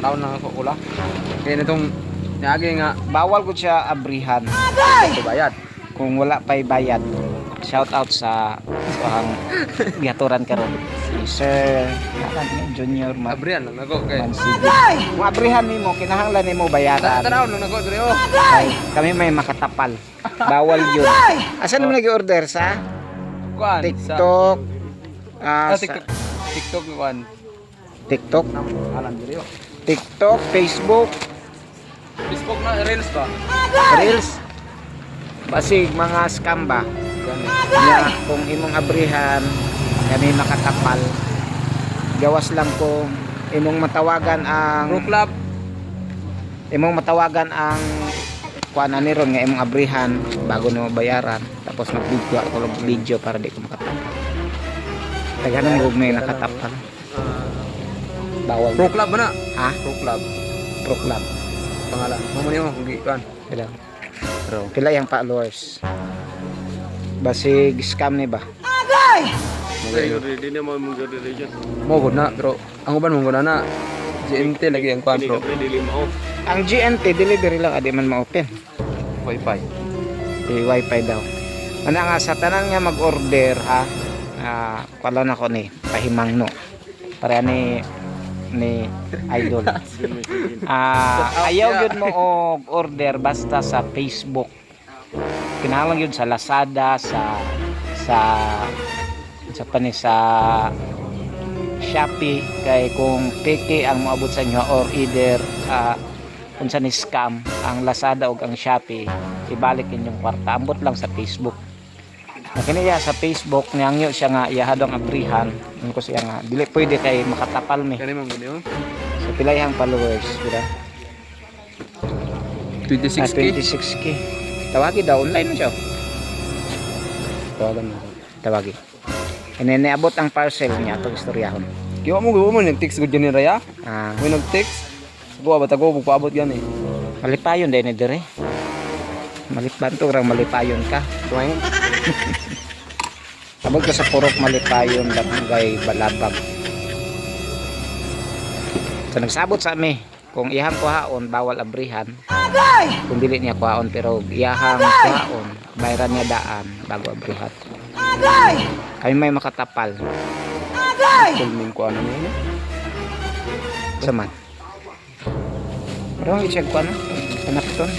taon lang ako ula. Kaya nitong niagi nga bawal ko siya abrihan. Ito bayad. Kung wala pa'y bayad, shout out sa ang gaturan karon si Sir Junior Abrihan lang ako kay. Mansigi. Kung abrihan nimo kinahanglan nimo bayaran. Tanaw lang ako dire oh. Ay, kami may makatapal. Bawal yun. Asa naman nag-order sa Kuan. TikTok? TikTok. TikTok kuan. TikTok? Alam dire oh. TikTok, Facebook, Facebook na reels ba? Reels. Basig mga scam ba? Nya kung imong abrihan kami makatapal. Gawas lang kung imong matawagan ang Pro Club. imong matawagan ang kuan ani ron nga imong abrihan bago nimo bayaran tapos mag-video ako ng video para di ko makatapal. Taganong gug may nakatapal. Bawal. Pro Club ba na? Ha? Pro Club. Pro Club. Pangalan. Mo niyo kung gikan. Pila? Pila yung followers? Basig scam ni ba? Mo gud na pero ang uban mo gud na. GMT lagi ang kuan pro. Ang GNT delivery lang adi man ma-open. Wi-Fi. Wi-Fi daw. Ana nga sa tanan nga mag-order ha. Pala na ko ni pahimangno. Para ni idol. Ayaw gyud mo og order basta sa Facebook. Kinahanglan gyud sa Lazada, sa Shopee kay kung peke ang moabot sa inyo or either unsa ni scam ang Lazada ug ang Shopee ibalik inyong kwarta ambot lang sa Facebook. Kaniya sa Facebook niyangyo siya nga iyahadong abrihan ko siya nga dili pwede kay makatapal mi. Kani man gud yo. So pila yang followers pila? 26k. 26k. Tawagi daw online mo siya. Tawagan mo. Tawagi. Niabot ang parcel niya atong istoryahon. Kiwa mo nag-text gud ni Raya. Mo nag-text. Buwa ba tago paabot yan eh. Malipayon din ni dire. Malipanto rang malipayon ka. Tuwing. Abot ka sa purok malipayon kay balabag. So nagsabot sa mi kung iyang kuhaon bawal abrihan. Kung dili niya kuhaon pero iyang kuhaon bayaran niya daan bago abrihan. Kami may makatapal. Kulming ko ano niya. Saman. Pero i-check ko ano sa napton.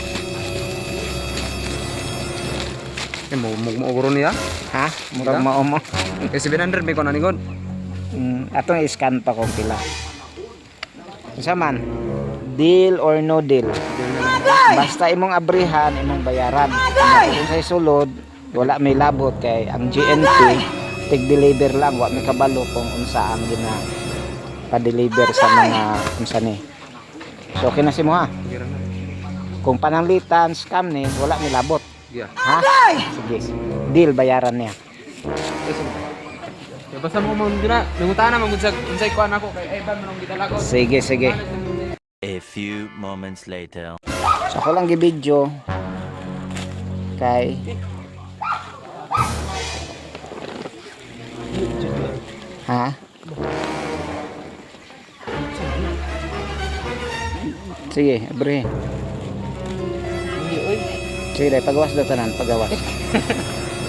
Mo guro niya. Ha? Murang mao mo. Kay 700 may kuan ani god. Atong i-scan pa kung pila. Unsa man? Deal or no deal? Basta imong abrihan, imong bayaran. Kung sa sulod, wala may labot kay ang GNT tig-deliver lang, wa may kabalo kung unsa ang gina pa-deliver sa mga unsa ni. So kinasi mo ha. Kung pananglitan scam ni, wala may labot. Yeah. Ha? Sige. Deal bayaran niya. Basta mo man dira, nangutana man gud sa unsay kuan ako kay Evan man ang gidala ko. Sige, sige. A few moments later. So ako lang gi-video kay ha? Sige, abre. Sige, dai pagawas daw tanan, pagawas.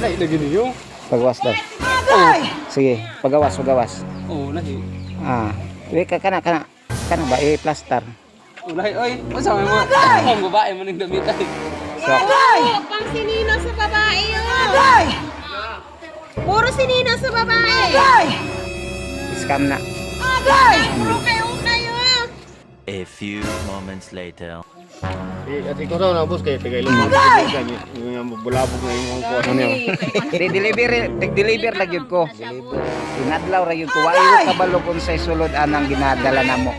Nay lagi niyo. Pagawas daw. Sige, pagawas. Oh, lahi. Wait ka kana ba plaster. Lahi oy, unsa man mo? Ang babae man ning damit ay. So, Pang sinino sa babae yun. Puro sinino sa babae. scam na. Puro kayo. A few moments later. At ikaw daw na boss kay tigay lumang yung bulabog na yung kuha na niyo. Deliver lang yun ko. Inadlaw ra yun ko. Wa iyo kabalo kung sa sulod anang ginadala namo.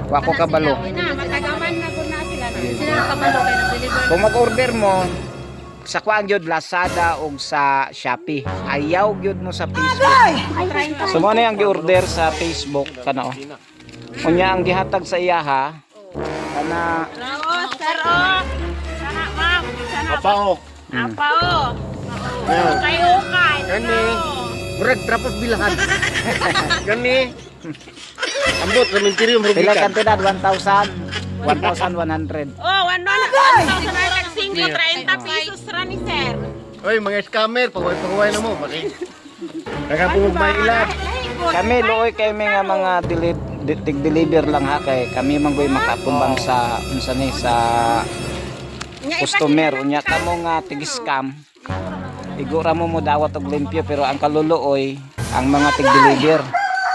Wa ko kabalo. Matagaman na gud na sila. Sila kabalo kay nag-deliver. Kung mag-order mo sa kuan gyud Lazada o sa Shopee, ayaw gyud mo sa Facebook. So mo na yung gi-order sa Facebook kana o. Unya ang gihatag sa iya ha. Kana Saro. Sana ma'am. Sana Apao. Apao. Kayo kay. Kani. Murag trapos bilahan. Kani. Ambot sa minterium Pila rugikan. kantidad 1,100. Oh, 1,530 pesos ra ni sir. Oy, mga scammer, pahuway na mo. Pati. Nagapungog may ilab. Kami luoy kay nga mga tig-deliver lang ha kay kami manggoy makapumbang sa unsa ni sa customer unya kamo nga tig-scam. Igura mo dawat og limpyo pero ang kaluluoy ang mga tig-deliver.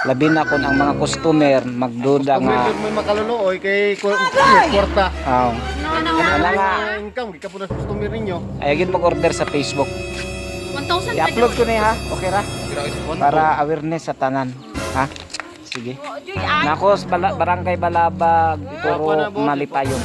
Labi na kun ang mga customer magduda nga Kung may makaluluoy kay kwarta. aw ana nga Income, di ka po na sa customer ninyo. ay gid mag-order sa Facebook. 1,000 I-upload ko ni ha. Okay ra? Para awareness sa tanan. Ha? Sige. Nakos barangay Balabag, puro Malipayon.